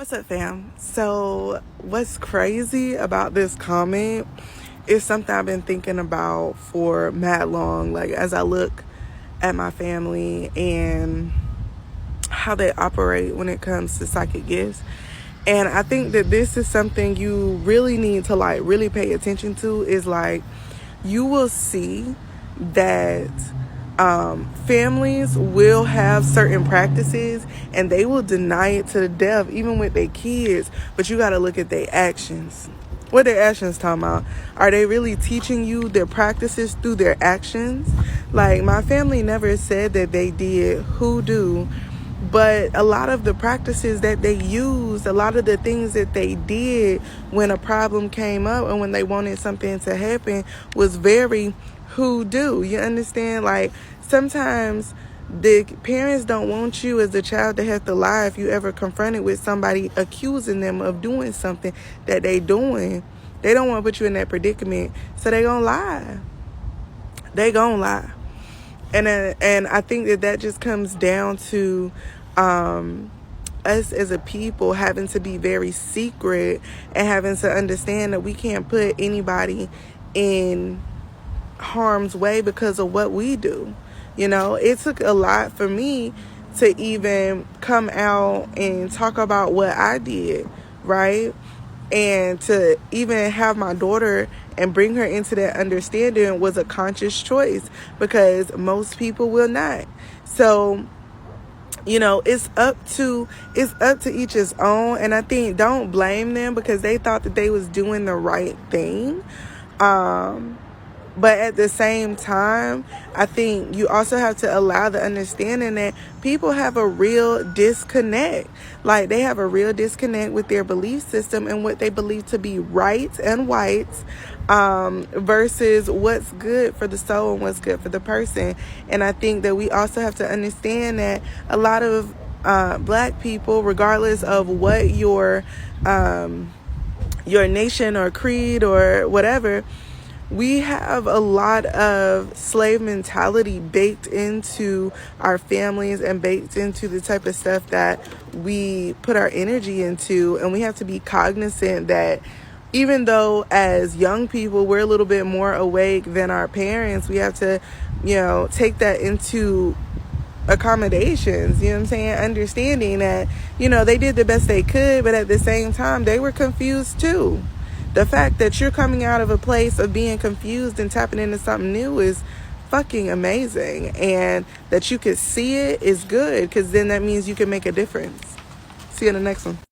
What's up, fam? So, what's crazy about this comment is something I've been thinking about for mad long. Like, as I look at my family and how they operate when it comes to psychic gifts. And I think that this is something you really need to really pay attention to is you will see that families will have certain practices and they will deny it to the death, even with their kids. But you got to look at their actions. What their actions talking about? Are they really teaching you their practices through their actions? Like, my family never said that they did hoodoo, but a lot of the practices that they used, a lot of the things that they did when a problem came up and when they wanted something to happen was very hoodoo. You understand? Like, sometimes the parents don't want you as a child to have to lie if you ever confronted with somebody accusing them of doing something that they doing. They don't want to put you in that predicament, so they gonna lie. They gonna lie. And I think that just comes down to us as a people having to be very secret and having to understand that we can't put anybody in harm's way because of what we do. You know, it took a lot for me to even come out and talk about what I did, right? And to even have my daughter and bring her into that understanding was a conscious choice because most people will not. So, you know, it's up to each his own. And I think don't blame them because they thought that they was doing the right thing. But at the same time, I think you also have to allow the understanding that people have a real disconnect. Like, they have a real disconnect with their belief system and what they believe to be right and white versus what's good for the soul and what's good for the person. And I think that we also have to understand that a lot of Black people, regardless of what your nation or creed or whatever, we have a lot of slave mentality baked into our families and baked into the type of stuff that we put our energy into. And we have to be cognizant that even though as young people, we're a little bit more awake than our parents, we have to, take that into accommodations, you know what I'm saying? Understanding that, they did the best they could, but at the same time, they were confused too. The fact that you're coming out of a place of being confused and tapping into something new is fucking amazing. And that you could see it is good because then that means you can make a difference. See you in the next one.